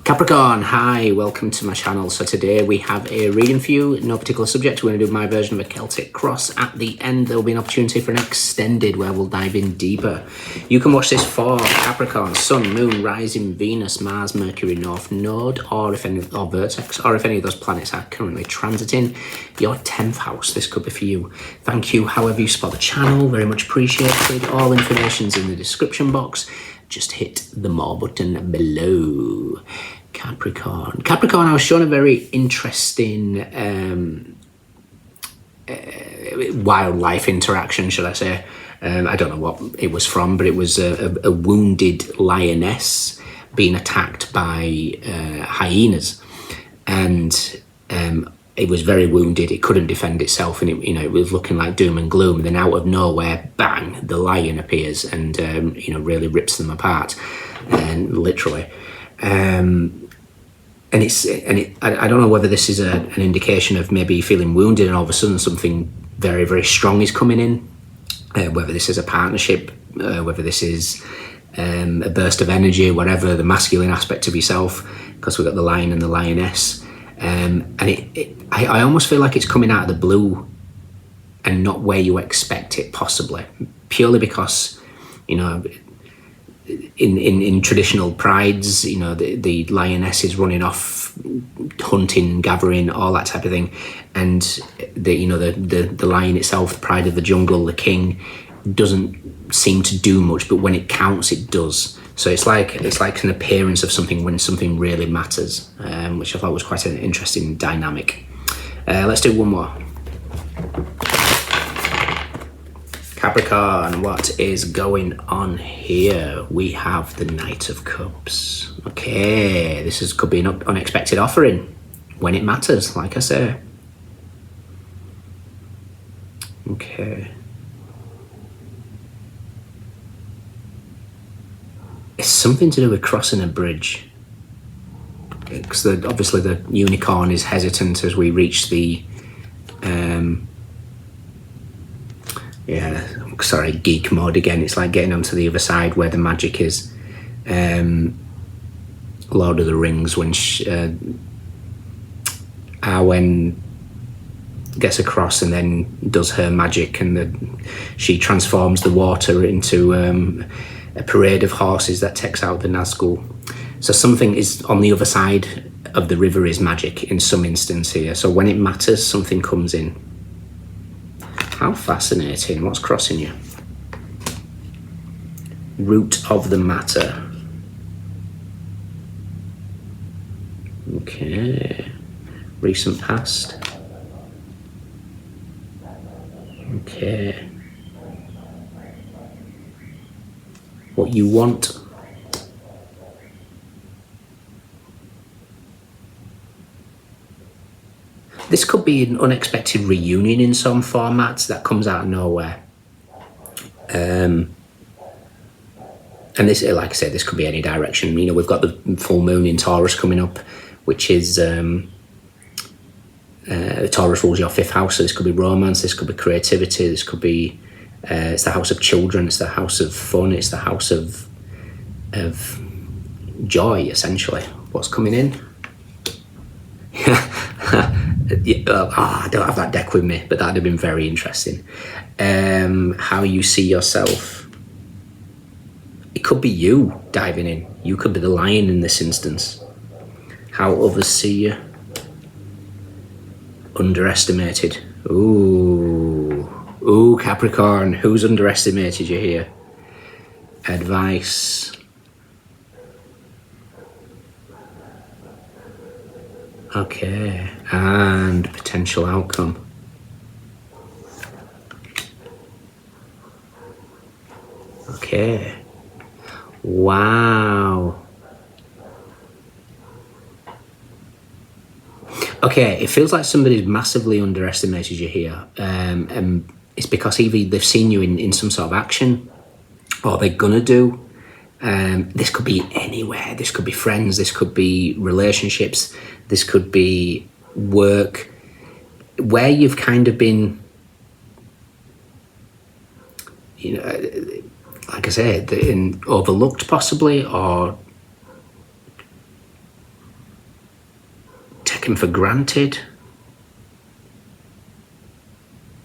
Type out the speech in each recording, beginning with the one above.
Capricorn, hi, welcome to my channel. So today we have a reading for you, no particular subject. We're going to do my version of a Celtic cross. At the end, there will be an opportunity for an extended where we'll dive in deeper. You can watch this for Capricorn, Sun, Moon, Rising, Venus, Mars, Mercury, North Node, or Vertex, or if any of those planets are currently transiting your 10th house. This could be for you. Thank you, however you support the channel, very much appreciated. All information's in the description box. Just hit the more button below. Capricorn, I was shown a very interesting wildlife interaction, should I say. I don't know what it was from, but it was a wounded lioness being attacked by hyenas, and it was very wounded. It couldn't defend itself, and it was looking like doom and gloom. And then out of nowhere, bang! The lion appears and really rips them apart, and literally. I don't know whether this is an indication of maybe feeling wounded and all of a sudden something very, very strong is coming in. Whether this is a partnership, whether this is a burst of energy, whatever, the masculine aspect of yourself, because we've got the lion and the lioness. I almost feel like it's coming out of the blue and not where you expect it, possibly. Purely because, in traditional prides, the lioness is running off, hunting, gathering, all that type of thing, and the lion itself, the pride of the jungle, the king, doesn't seem to do much, but when it counts, it does. So it's like an appearance of something when something really matters, which I thought was quite an interesting dynamic. Let's do one more. Capricorn, what is going on here? We have the Knight of Cups. Okay, could be an unexpected offering when it matters, like I say. Okay. It's something to do with crossing a bridge. Because obviously the unicorn is hesitant as we reach the geek mode again. It's like getting onto the other side where the magic is. Lord of the Rings, when Arwen gets across and then does her magic, and she transforms the water into a parade of horses that takes out the Nazgul. So something is on the other side of the river is magic in some instance here. So when it matters, something comes in. How fascinating. What's crossing you? Root of the matter. Okay. Recent past. Okay. What you want. This could be an unexpected reunion in some formats that comes out of nowhere. And this, like I said, this could be any direction. We've got the full moon in Taurus coming up, which is Taurus rules your 5th house. So this could be romance, this could be creativity, this could be it's the house of children, it's the house of fun, it's the house of joy, essentially. What's coming in? I don't have that deck with me, but that'd have been very interesting. How you see yourself. It could be you diving in. You could be the lion in this instance. How others see you. Underestimated. Ooh, Capricorn. Who's underestimated you here? Advice. Okay, and potential outcome. Okay. Wow. Okay, it feels like somebody's massively underestimated you here. And it's because either they've seen you in some sort of action, or they're gonna do. This could be anywhere. This could be friends, this could be relationships, this could be work, where you've kind of been, like I said, overlooked possibly, or taken for granted.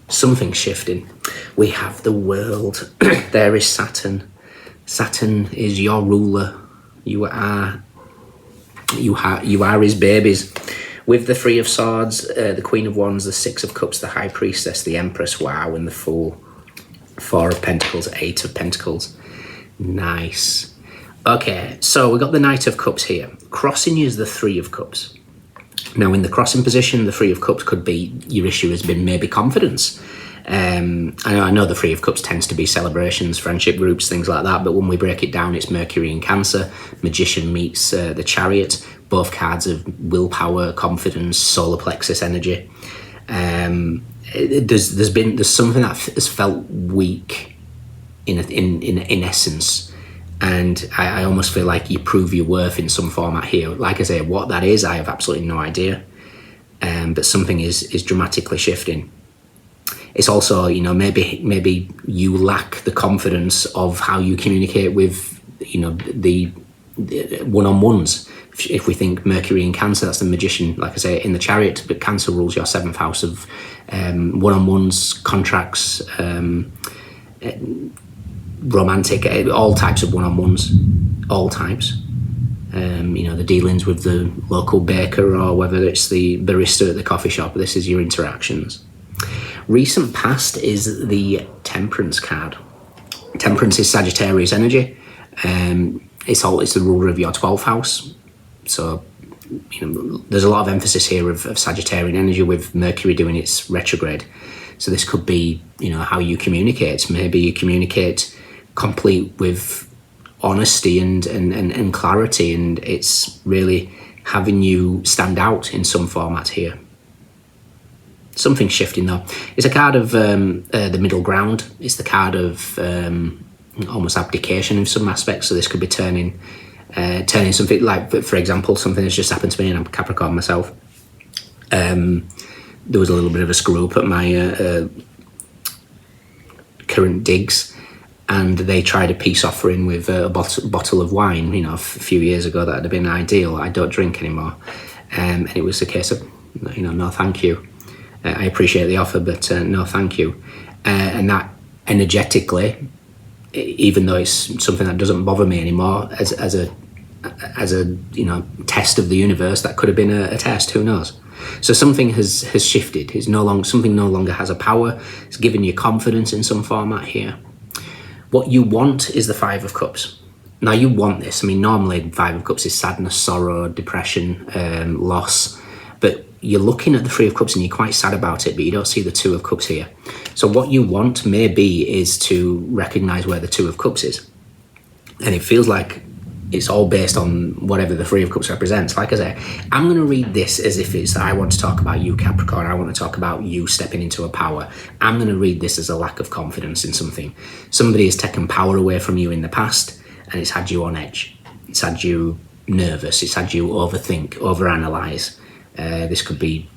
Something's shifting. We have the world. There is Saturn. Saturn is your ruler. You are his babies. With the Three of Swords, the Queen of Wands, the Six of Cups, the High Priestess, the Empress, wow, and the Fool. Four of Pentacles, Eight of Pentacles. Nice. Okay, so we got the Knight of Cups here. Crossing you is the Three of Cups. Now, in the crossing position, the Three of Cups could be, your issue has been maybe confidence. I know the Three of Cups tends to be celebrations, friendship groups, things like that, but when we break it down, it's Mercury and Cancer. Magician meets the Chariot. Both cards of willpower, confidence, solar plexus energy. There's something that has felt weak in essence, and I almost feel like you prove your worth in some format here. Like I say, what that is, I have absolutely no idea. But something is dramatically shifting. It's also, you know, maybe you lack the confidence of how you communicate with, you know, the one-on-ones. If we think Mercury in Cancer, that's the Magician, like I say, in the Chariot, but Cancer rules your 7th house of one-on-ones, contracts, romantic, all types of one-on-ones, all types. You know, the dealings with the local baker or whether it's the barista at the coffee shop, this is your interactions. Recent past is the Temperance card. Temperance is Sagittarius energy. It's the ruler of your 12th house. So, you know, there's a lot of emphasis here of Sagittarian energy with Mercury doing its retrograde. So this could be, you know, how you communicate. Maybe you communicate complete with honesty and clarity, and it's really having you stand out in some format here. Something's shifting though. It's a card of the middle ground. It's the card of almost abdication in some aspects. So this could be turning something, like, for example, something that's just happened to me, and I'm Capricorn myself. There was a little bit of a screw up at my current digs, and they tried a peace offering with a bottle of wine, you know, a few years ago. That would have been ideal. I don't drink anymore. And it was a case of, you know, no thank you. I appreciate the offer, but no thank you. And that energetically, even though it's something that doesn't bother me anymore, as a you know, test of the universe, that could have been a test. Who knows? So something has shifted. Something no longer has a power. It's giving you confidence in some format here. What you want is the Five of Cups. Now you want this. I mean, normally the Five of Cups is sadness, sorrow, depression, loss. But you're looking at the Three of Cups and you're quite sad about it, but you don't see the Two of Cups here. So what you want maybe is to recognize where the Two of Cups is. And it feels like it's all based on whatever the Three of Cups represents. Like I say, I'm going to read this as if it's, I want to talk about you, Capricorn. I want to talk about you stepping into a power. I'm going to read this as a lack of confidence in something. Somebody has taken power away from you in the past, and it's had you on edge. It's had you nervous. It's had you overthink, overanalyze. This could be,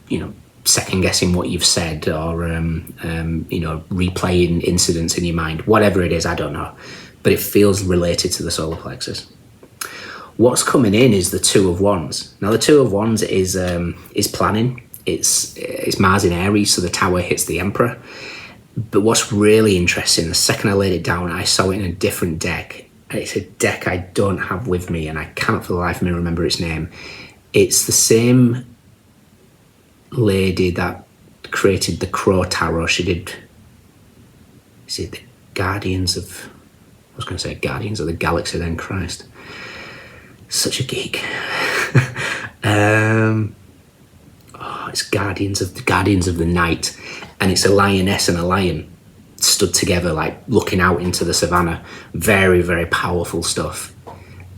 you know, second guessing what you've said, or you know, replaying incidents in your mind. Whatever it is, I don't know, but it feels related to the solar plexus. What's coming in is the Two of Wands. Now the Two of Wands is planning. It's Mars in Aries, so the Tower hits the Emperor. But what's really interesting, the second I laid it down, I saw it in a different deck. It's a deck I don't have with me, and I cannot for the life of me remember its name. It's the same lady that created the Crow Tarot. She did, is it the Guardians of, I was going to say Guardians of the Galaxy then, Christ. Such a geek. It's Guardians of the Night, and it's a lioness and a lion stood together, like looking out into the savannah. Very, very powerful stuff.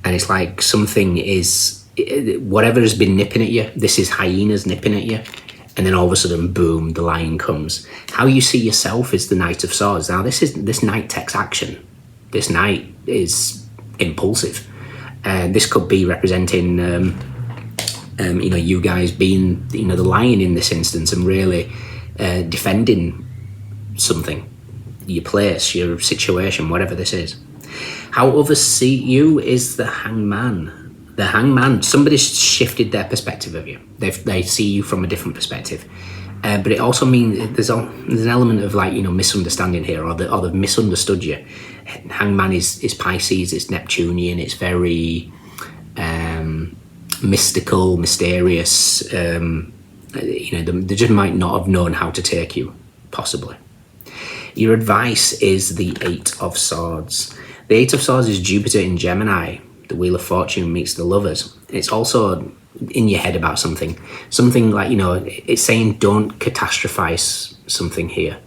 And it's like something is, whatever has been nipping at you, this is hyenas nipping at you, and then all of a sudden, boom, the lion comes. How you see yourself is the Knight of Swords. Now, this knight takes action. This knight is impulsive. This could be representing, you know, you guys being, you know, the lion in this instance, and really defending something, your place, your situation, whatever this is. How others see you is the Hangman. The Hangman, somebody's shifted their perspective of you. They see you from a different perspective. But it also means there's an element of like, misunderstanding here, or they've misunderstood you. Hangman is Pisces, it's Neptunian, it's very mystical, mysterious. They just might not have known how to take you, possibly. Your advice is the Eight of Swords. The Eight of Swords is Jupiter in Gemini. The Wheel of Fortune meets the Lovers. It's also in your head about something like, it's saying don't catastrophize something here.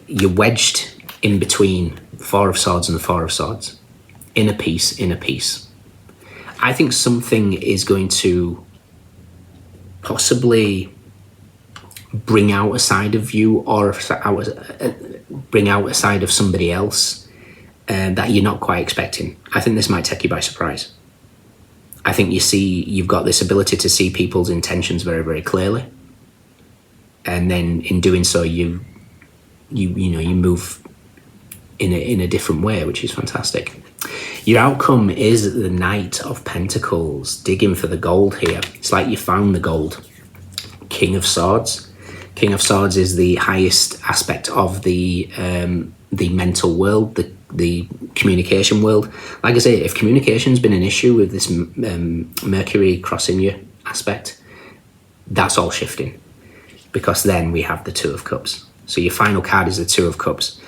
You're wedged in between Four of Swords and the Four of Swords. Inner peace. I think something is going to possibly bring out a side of you, or bring out a side of somebody else that you're not quite expecting. I think this might take you by surprise. I think you've got this ability to see people's intentions very, very clearly, and then in doing so, you move in a different way, which is fantastic. Your outcome is the Knight of Pentacles, digging for the gold here. It's like you found the gold. King of Swords. King of Swords is the highest aspect of the mental world, the communication world. Like I say, if communication's been an issue with this Mercury crossing you aspect, that's all shifting, because then we have the Two of Cups. So your final card is the Two of Cups.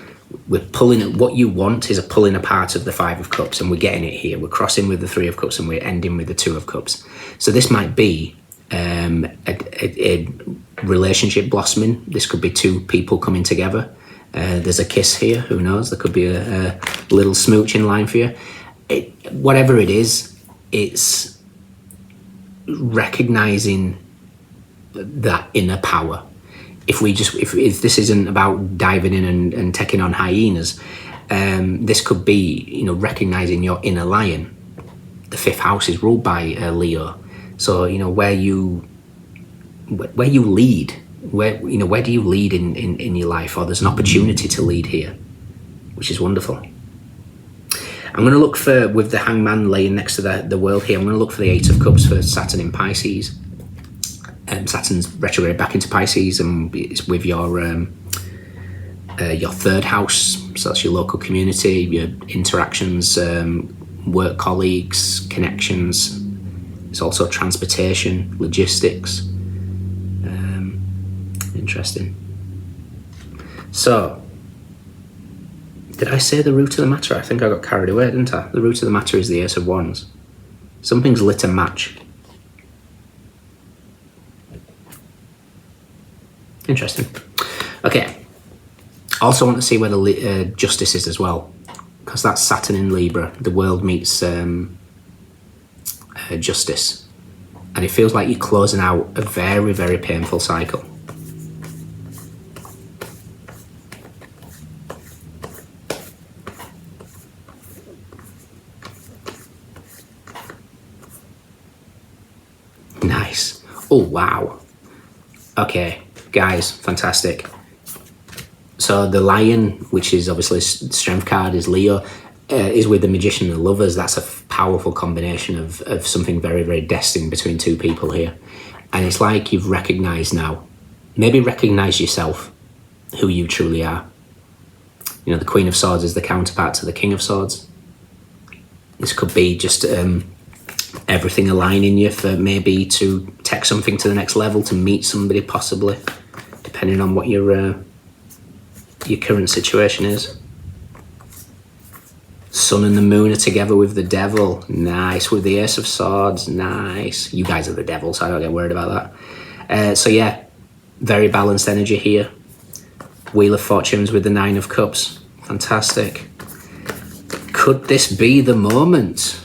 We're pulling, what you want is a pulling apart of the Five of Cups, and we're getting it here. We're crossing with the Three of Cups and we're ending with the Two of Cups. So this might be a relationship blossoming. This could be two people coming together. There's a kiss here, who knows? There could be a little smooch in line for you. Whatever it is, it's recognizing that inner power. If this isn't about diving in and taking on hyenas, this could be, recognizing your inner lion. The fifth house is ruled by Leo. So, where you lead, where do you lead in your life? Or there's an opportunity to lead here, which is wonderful. I'm going to look for, with the Hangman laying next to the World here, I'm going to look for the Eight of Cups for Saturn in Pisces. Saturn's retrograde back into Pisces, and it's with your third house. So that's your local community, your interactions, work colleagues, connections. It's also transportation, logistics. Interesting. So, did I say the root of the matter? I think I got carried away, didn't I? The root of the matter is the Ace of Wands. Something's lit a match. Interesting. Okay. Also want to see where the justice is as well, because that's Saturn in Libra. The world meets justice, and it feels like you're closing out a very, very painful cycle. Nice. Oh wow. Okay, guys, fantastic. So the Lion, which is obviously a strength card, is Leo, is with the Magician and the Lovers. That's a powerful combination of something very, very destined between two people here. And it's like you've recognized now, maybe recognize yourself, who you truly are. The Queen of Swords is the counterpart to the King of Swords. This could be just everything aligning you for maybe to take something to the next level, to meet somebody possibly, depending on what your current situation is. Sun and the Moon are together with the Devil. Nice. With the Ace of Swords. Nice. You guys are the Devil, so I don't get worried about that. So yeah, very balanced energy here. Wheel of Fortunes with the Nine of Cups. Fantastic. Could this be the moment?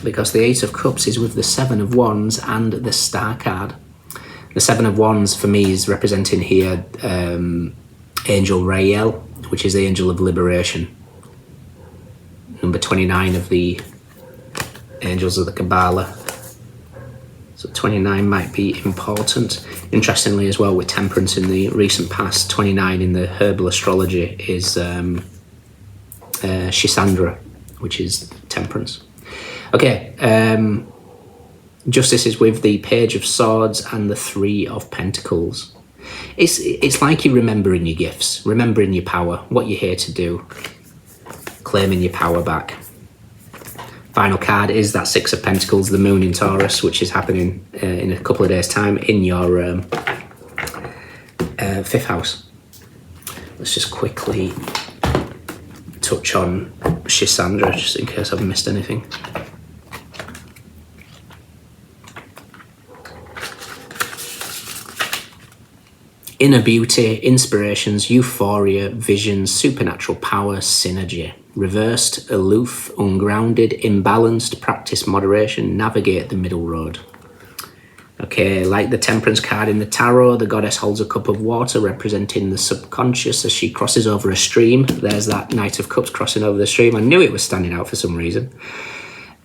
Because the Eight of Cups is with the Seven of Wands and the Star card. The Seven of Wands for me is representing here Angel Rael, which is the Angel of Liberation. Number 29 of the Angels of the Kabbalah. So 29 might be important. Interestingly as well, with Temperance in the recent past, 29 in the herbal astrology is Shisandra, which is Temperance. Okay, Justice is with the Page of Swords and the Three of Pentacles. It's like you're remembering your gifts, remembering your power, what you're here to do, claiming your power back. Final card is that Six of Pentacles, the Moon in Taurus, which is happening in a couple of days' time in your fifth house. Let's just quickly touch on Shisandra, just in case I've missed anything. Inner beauty, inspirations, euphoria, visions, supernatural power, synergy. Reversed, aloof, ungrounded, imbalanced, practice moderation, navigate the middle road. Okay, like the Temperance card in the Tarot, the goddess holds a cup of water representing the subconscious as she crosses over a stream. There's that Knight of Cups crossing over the stream. I knew it was standing out for some reason.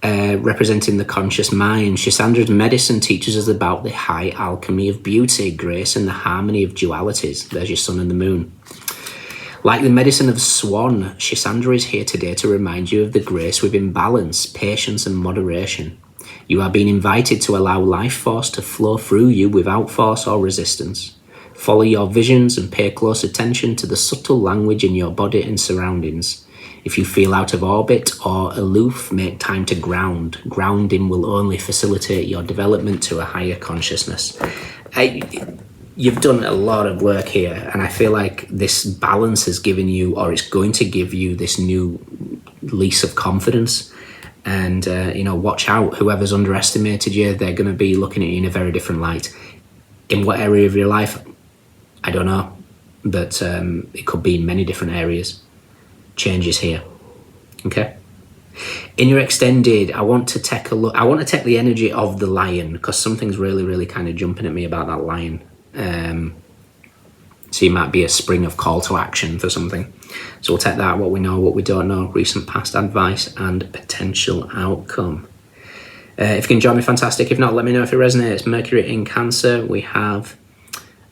Representing the conscious mind. Shisandra's medicine teaches us about the high alchemy of beauty, grace, and the harmony of dualities. There's your sun and the moon. Like the medicine of Swan, Shisandra is here today to remind you of the grace within balance, patience, and moderation. You are being invited to allow life force to flow through you without force or resistance. Follow your visions and pay close attention to the subtle language in your body and surroundings. If you feel out of orbit or aloof, make time to ground. Grounding will only facilitate your development to a higher consciousness. You've done a lot of work here, and I feel like this balance has given you, or it's going to give you, this new lease of confidence. And, watch out. Whoever's underestimated you, they're going to be looking at you in a very different light. In what area of your life? I don't know. But it could be in many different areas. Changes here. Okay? In your extended, I want to take a look. I want to take the energy of the lion, because something's really, really kind of jumping at me about that lion. So you might be a spring of call to action for something. So we'll take that, what we know, what we don't know, recent past advice, and potential outcome. If you can join me, fantastic. If not, let me know if it resonates. Mercury in Cancer. We have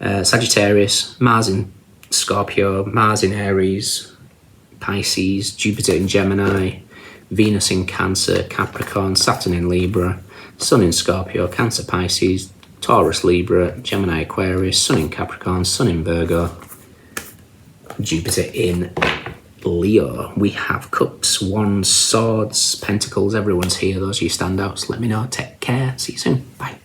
Sagittarius, Mars in Scorpio, Mars in Aries, Pisces, Jupiter in Gemini, Venus in Cancer, Capricorn, Saturn in Libra, Sun in Scorpio, Cancer, Pisces, Taurus, Libra, Gemini, Aquarius, Sun in Capricorn, Sun in Virgo, Jupiter in Leo. We have Cups, Wands, Swords, Pentacles. Everyone's here. Those are your standouts. Let me know. Take care. See you soon. Bye.